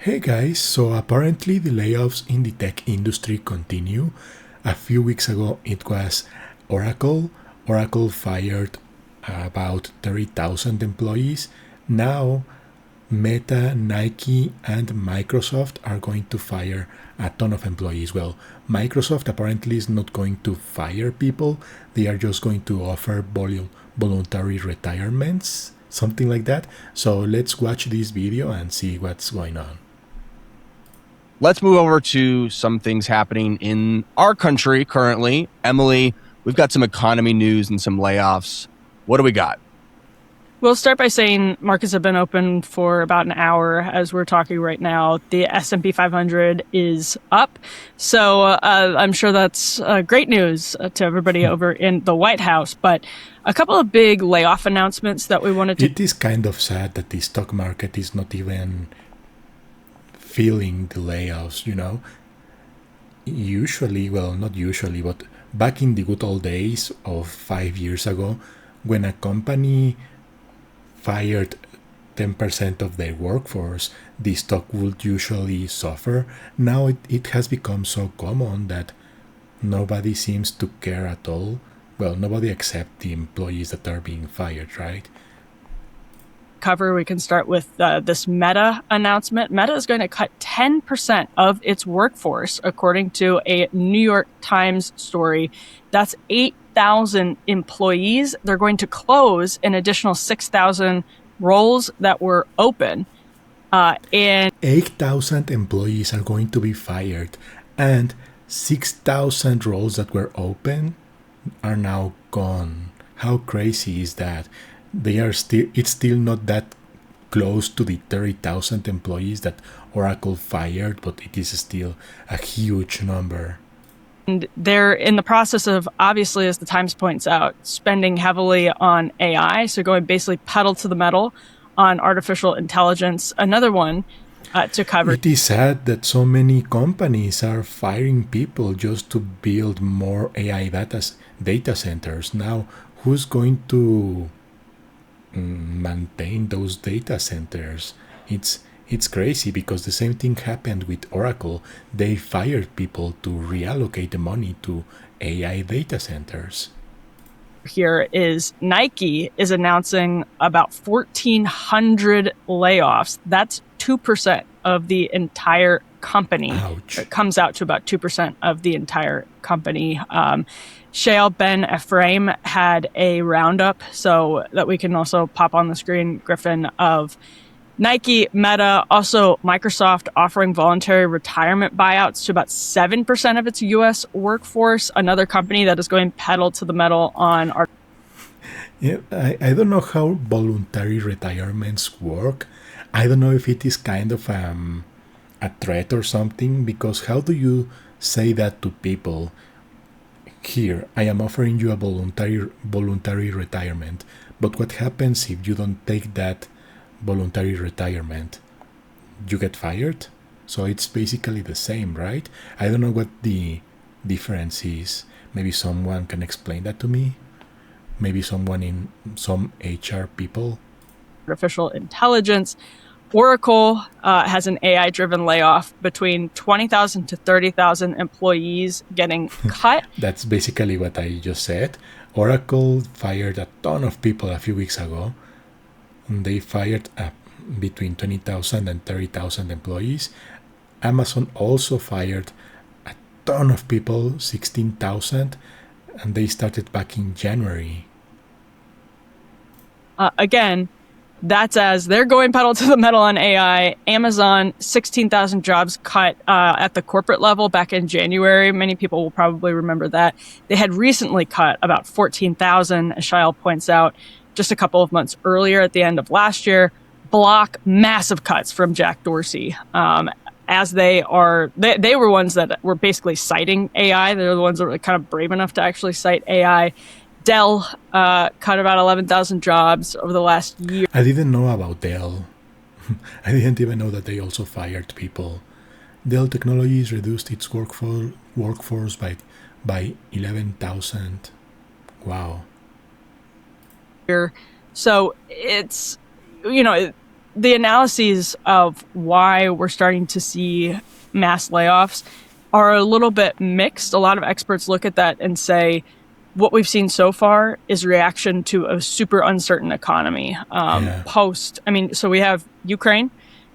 Hey guys, so apparently the layoffs in the tech industry continue. A few weeks ago it was Oracle. Oracle fired about 30,000 employees. Now Meta, Nike, and Microsoft are going to fire a ton of employees. Well, Microsoft apparently is not going to fire people, they are just going to offer voluntary retirements, something like that. So let's watch this video and see what's going on. Let's move over to some things happening in our country currently. Emily, we've got some economy news and some layoffs. What do we got? We'll start by saying markets have been open for about an hour as we're talking right now. The S&P 500 is up. So I'm sure that's great news to everybody over in the White House. But a couple of big layoff announcements that we wanted to... It is kind of sad that the stock market is not even feeling the layoffs, you know. Usually, well, not usually, but back in the good old days of 5 years ago, when a company fired 10% of their workforce, the stock would usually suffer. Now it has become so common that nobody seems to care at all. Well, nobody except the employees that are being fired, right? Cover. We can start with this Meta announcement. Meta is going to cut 10% of its workforce, according to a New York Times story. That's 8,000 employees. They're going to close an additional 6,000 roles that were open. And 8,000 employees are going to be fired, and 6,000 roles that were open are now gone. How crazy is that? It's still not that close to the 30,000 employees that Oracle fired, but it is still a huge number. And they're in the process of, obviously, as the Times points out, spending heavily on AI. So going basically pedal to the metal on artificial intelligence. Another one to cover. It is sad that so many companies are firing people just to build more AI data centers. Now, who's going to maintain those data centers? It's crazy, because the same thing happened with Oracle. They fired people to reallocate the money to AI data centers. Here is Nike is announcing about 1,400 layoffs. That's 2% of the entire company. Ouch. It comes out to about 2% of the entire company. Shale Ben Ephraim had a roundup, so that we can also pop on the screen, Griffin, of Nike, Meta, also Microsoft offering voluntary retirement buyouts to about 7% of its U.S. workforce. Another company that is going pedal to the metal on our... Yeah, I don't know how voluntary retirements work. I don't know if it is kind of a threat or something, because how do you say that to people? Here, I am offering you a voluntary retirement, but what happens if you don't take that voluntary retirement? You get fired? So it's basically the same, right? I don't know what the difference is. Maybe someone can explain that to me. Maybe some HR people. Artificial intelligence. Oracle has an AI-driven layoff between 20,000 to 30,000 employees getting cut. That's basically what I just said. Oracle fired a ton of people a few weeks ago. They fired between 20,000 and 30,000 employees. Amazon also fired a ton of people, 16,000, and they started back in January. Again, that's as they're going pedal to the metal on AI. Amazon, 16,000 jobs cut at the corporate level back in January. Many people will probably remember that. They had recently cut about 14,000, as Shail points out, just a couple of months earlier at the end of last year. Block, massive cuts from Jack Dorsey. As they were ones that were basically citing AI. They're the ones that were kind of brave enough to actually cite AI. Dell cut about 11,000 jobs over the last year. I didn't know about Dell. I didn't even know that they also fired people. Dell Technologies reduced its workforce by 11,000. Wow. So it's, you know, the analyses of why we're starting to see mass layoffs are a little bit mixed. A lot of experts look at that and say what we've seen so far is reaction to a super uncertain economy. So we have Ukraine,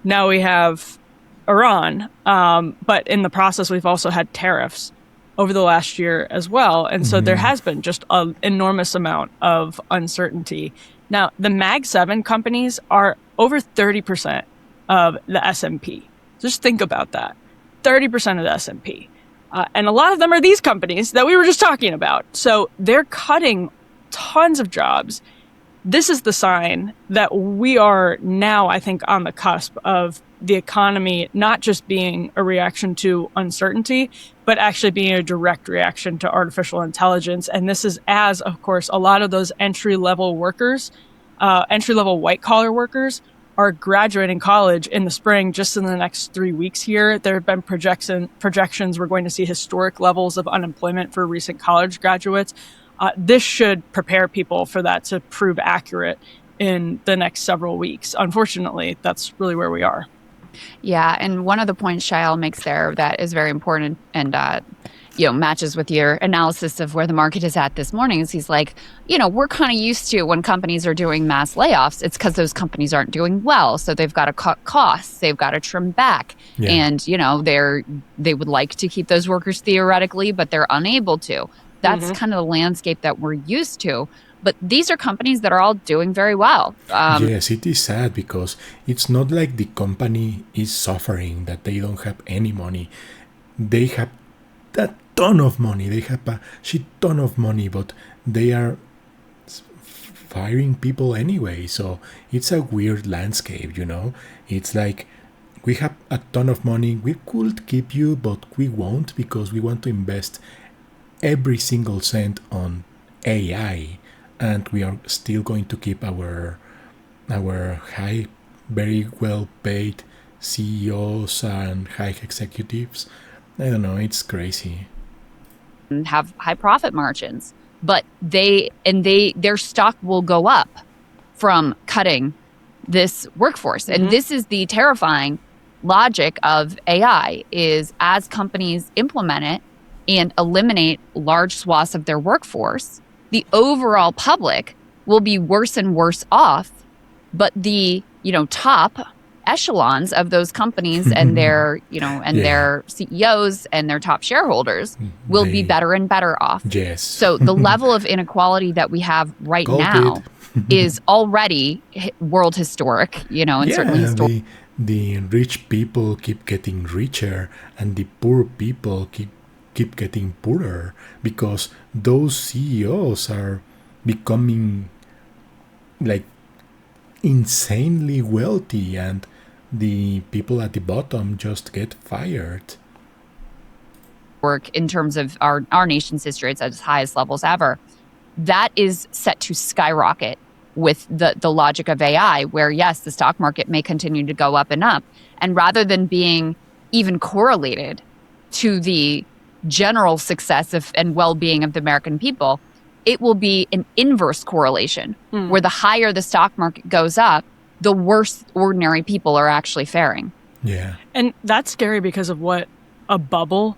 now we have Iran, but in the process, we've also had tariffs over the last year as well. And so there has been just an enormous amount of uncertainty. Now, the Mag 7 companies are over 30% of the S&P. Just think about that. 30% of the S&P. And a lot of them are these companies that we were just talking about. So they're cutting tons of jobs. This is the sign that we are now, I think, on the cusp of the economy not just being a reaction to uncertainty, but actually being a direct reaction to artificial intelligence. And this is as, of course, a lot of those entry-level workers, entry-level white-collar workers, are graduating college in the spring. Just in the next 3 weeks here, there have been projections we're going to see historic levels of unemployment for recent college graduates. This should prepare people for that to prove accurate in the next several weeks. Unfortunately, that's really where we are. Yeah, and one of the points Shael makes there that is very important and matches with your analysis of where the market is at this morning is he's like, we're kind of used to when companies are doing mass layoffs, it's because those companies aren't doing well. So they've got to cut costs, they've got to trim back. Yeah. And, they would like to keep those workers theoretically, but they're unable to. That's kind of the landscape that we're used to. But these are companies that are all doing very well. Yes, it is sad because it's not like the company is suffering, that they don't have any money. They have a ton of money. They have a shit ton of money, but they are firing people anyway. So it's a weird landscape, It's like we have a ton of money. We could keep you, but we won't because we want to invest every single cent on AI. And we are still going to keep our high, very well paid CEOs and high executives. I don't know, it's crazy. Have high profit margins, but their stock will go up from cutting this workforce. And this is the terrifying logic of AI is as companies implement it and eliminate large swaths of their workforce, the overall public will be worse and worse off, but the, top echelons of those companies and their, their CEOs and their top shareholders will be better and better off. Yes. So the level of inequality that we have right now is already world historic, and certainly historic. The rich people keep getting richer and the poor people keep getting poorer because those CEOs are becoming like insanely wealthy and the people at the bottom just get fired. Work in terms of our nation's history, it's at its highest levels ever. That is set to skyrocket with the logic of AI, where yes, the stock market may continue to go up and up. And rather than being even correlated to the general success and well-being of the American people, it will be an inverse correlation where the higher the stock market goes up, the worse ordinary people are actually faring. Yeah. And that's scary because of what a bubble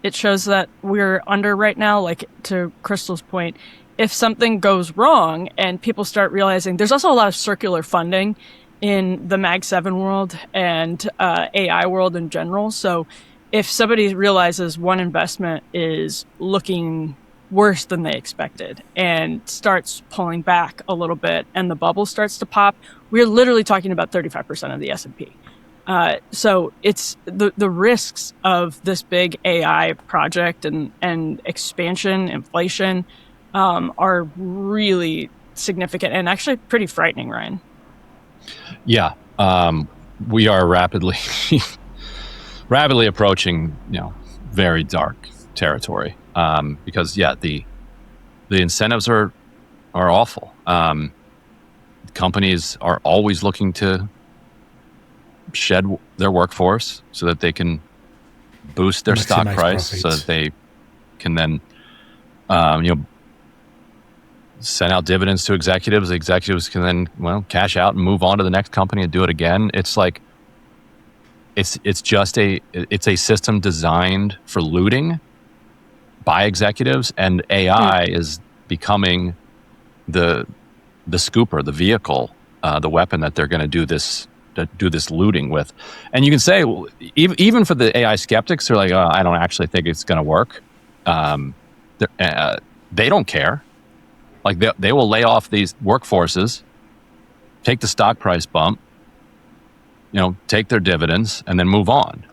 it shows that we're under right now. Like to Crystal's point, if something goes wrong and people start realizing there's also a lot of circular funding in the Mag 7 world and AI world in general. So if somebody realizes one investment is looking worse than they expected and starts pulling back a little bit and the bubble starts to pop, we're literally talking about 35% of the S&P. So it's the risks of this big AI project and expansion, inflation, are really significant and actually pretty frightening, Ryan. Yeah. We are rapidly approaching, very dark territory. Because the incentives are awful. Companies are always looking to shed their workforce so that they can boost their stock price, profits. So that they can then, send out dividends to executives. The executives can then, cash out and move on to the next company and do it again. It's like, it's a system designed for looting by executives, and AI is becoming the scooper, the vehicle, the weapon that they're going to do this looting with. And you can say, well, even for the AI skeptics, they're like, oh, I don't actually think it's going to work. They don't care. Like they will lay off these workforces, take the stock price bump, take their dividends, and then move on.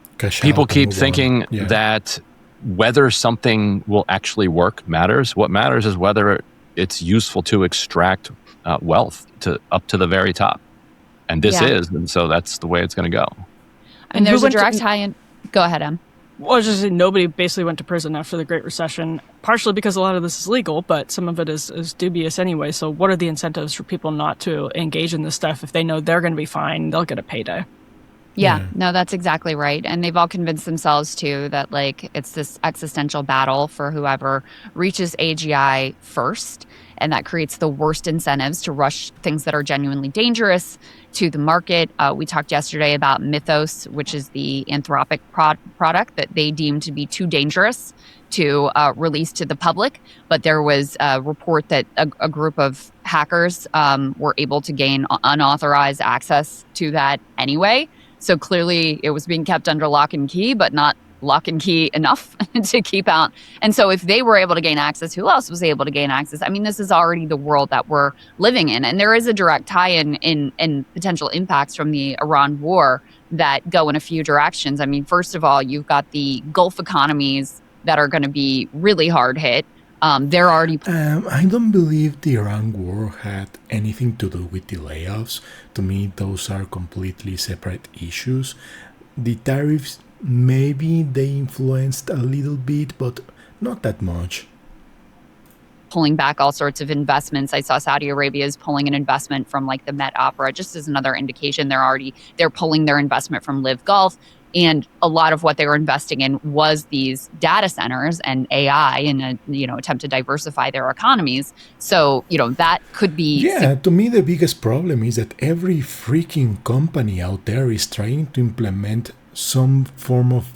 People keep thinking that whether something will actually work matters. What matters is whether it's useful to extract wealth up to the very top. And this is, and so that's the way it's going to go. And there's a direct tie-in. Go ahead, Em. Well, I was just saying, nobody basically went to prison after the Great Recession, partially because a lot of this is legal, but some of it is dubious anyway. So what are the incentives for people not to engage in this stuff? If they know they're going to be fine, they'll get a payday. Yeah, no, that's exactly right. And they've all convinced themselves, too, that, like, it's this existential battle for whoever reaches AGI first. And that creates the worst incentives to rush things that are genuinely dangerous to the market. We talked yesterday about Mythos, which is the Anthropic product that they deemed to be too dangerous to release to the public. But there was a report that a group of hackers were able to gain unauthorized access to that anyway. So clearly it was being kept under lock and key, but not lock and key enough to keep out. And so if they were able to gain access, who else was able to gain access? I mean, this is already the world that we're living in. And there is a direct tie-in in potential impacts from the Iran war that go in a few directions. I mean, first of all, you've got the Gulf economies that are going to be really hard hit. They're already... I don't believe the Iran war had anything to do with the layoffs. To me, those are completely separate issues. The tariffs, maybe they influenced a little bit, but not that much. Pulling back all sorts of investments. I saw Saudi Arabia is pulling an investment from like the Met Opera, just as another indication they're pulling their investment from Live Golf. And a lot of what they were investing in was these data centers and AI in a attempt to diversify their economies. So, that could be... Yeah, to me the biggest problem is that every freaking company out there is trying to implement some form of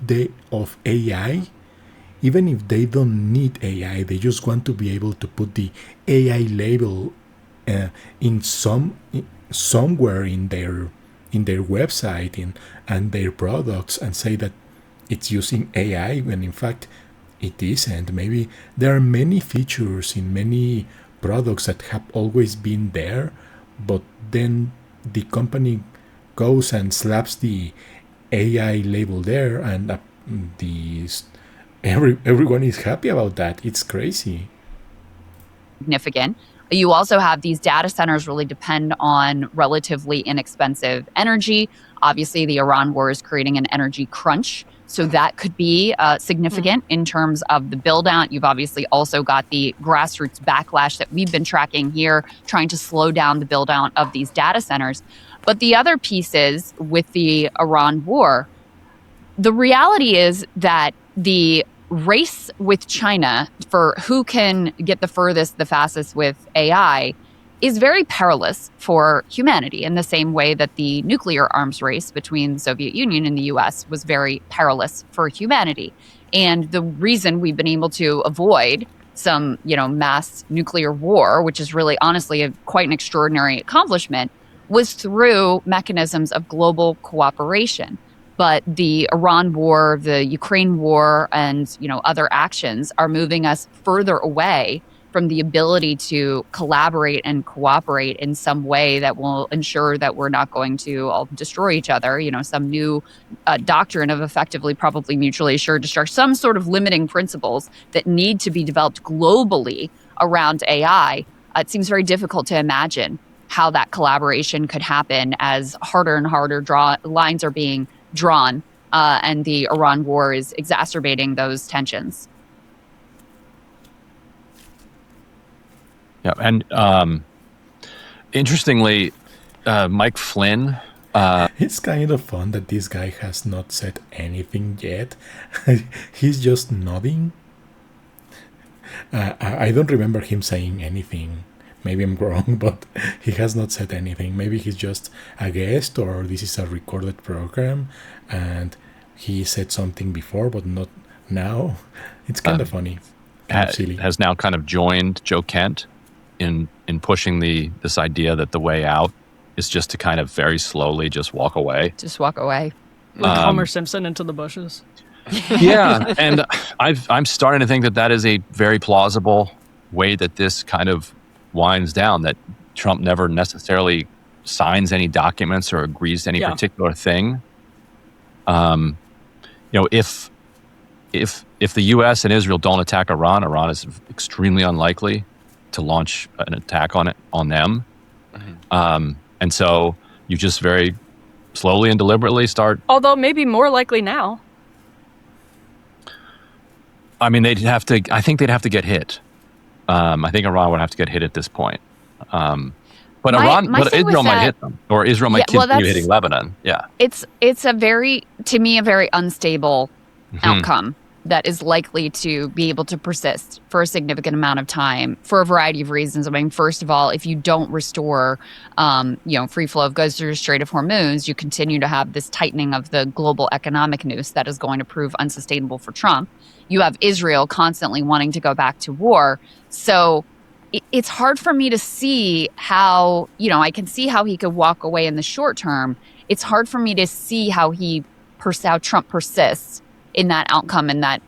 AI. Even if they don't need AI, they just want to be able to put the AI label in somewhere in their website and their products and say that it's using AI when in fact it isn't. Maybe there are many features in many products that have always been there, but then the company goes and slaps the AI label there, and everyone is happy about that. It's crazy. Significant. You also have these data centers really depend on relatively inexpensive energy. Obviously, the Iran war is creating an energy crunch. So that could be significant in terms of the build out. You've obviously also got the grassroots backlash that we've been tracking here, trying to slow down the build out of these data centers. But the other piece is with the Iran war, the reality is that the race with China for who can get the furthest, the fastest with AI is very perilous for humanity in the same way that the nuclear arms race between the Soviet Union and the US was very perilous for humanity. And the reason we've been able to avoid some, mass nuclear war, which is really honestly quite an extraordinary accomplishment, was through mechanisms of global cooperation. But the Iran war, the Ukraine war, and other actions are moving us further away from the ability to collaborate and cooperate in some way that will ensure that we're not going to all destroy each other. Some new doctrine of effectively probably mutually assured destruction, some sort of limiting principles that need to be developed globally around AI. It seems very difficult to imagine how that collaboration could happen as harder and harder lines are being drawn, and the Iran war is exacerbating those tensions. Yeah, and interestingly, Mike Flynn. It's kind of fun that this guy has not said anything yet. He's just nodding. I don't remember him saying anything. Maybe I'm wrong, but he has not said anything. Maybe he's just a guest, or this is a recorded program and he said something before but not now. It's kind of funny, kind of silly. Has now kind of joined Joe Kent in pushing this idea that the way out is just to kind of very slowly just walk away. Just walk away. Like Homer Simpson into the bushes. Yeah, and I'm starting to think that is a very plausible way that this kind of winds down, that Trump never necessarily signs any documents or agrees to any particular thing. If the U.S. and Israel don't attack Iran, Iran is extremely unlikely to launch an attack on them. Mm-hmm. And so you just very slowly and deliberately start. Although maybe more likely now. I mean, I think they'd have to get hit. I think Iran would have to get hit at this point. But Israel might hit them, or Israel might continue hitting Lebanon. Yeah. It's a very unstable outcome that is likely to be able to persist for a significant amount of time for a variety of reasons. I mean, first of all, if you don't restore, free flow of goods through the Strait of Hormuz, you continue to have this tightening of the global economic noose that is going to prove unsustainable for Trump. You have Israel constantly wanting to go back to war. So it's hard for me to see how, I can see how he could walk away in the short term. It's hard for me to see how how Trump persists in that outcome and that,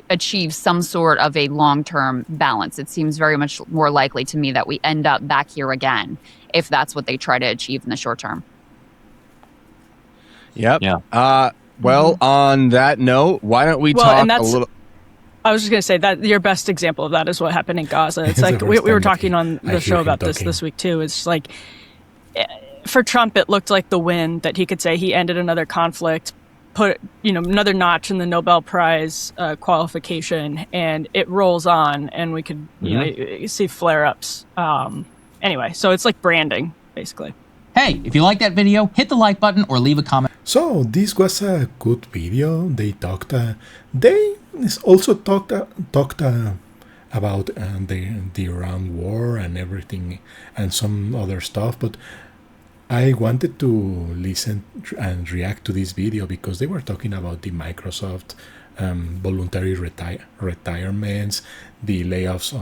achieve some sort of a long-term balance. It seems very much more likely to me that we end up back here again if that's what they try to achieve in the short term. Yep. Yeah. On that note, why don't we talk a little... I was just going to say that your best example of that is what happened in Gaza. It's like we were talking on the show about this week too. It's like for Trump, it looked like the win that he could say he ended another conflict, put another notch in the Nobel Prize qualification, and it rolls on, and we could see flare-ups. Anyway, so it's like branding basically. Hey, if you like that video, hit the like button or leave a comment. So this was a good video. They talked. They also talked about the Iran war and everything and some other stuff. But I wanted to listen and react to this video because they were talking about the Microsoft voluntary retirements, the layoffs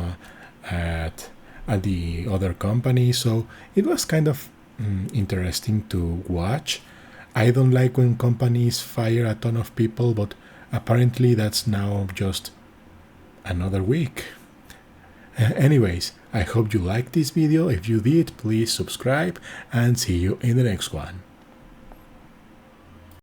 at the other company. So it was kind of interesting to watch. I don't like when companies fire a ton of people, but apparently that's now just another week. Anyways, I hope you liked this video. If you did, please subscribe and see you in the next one.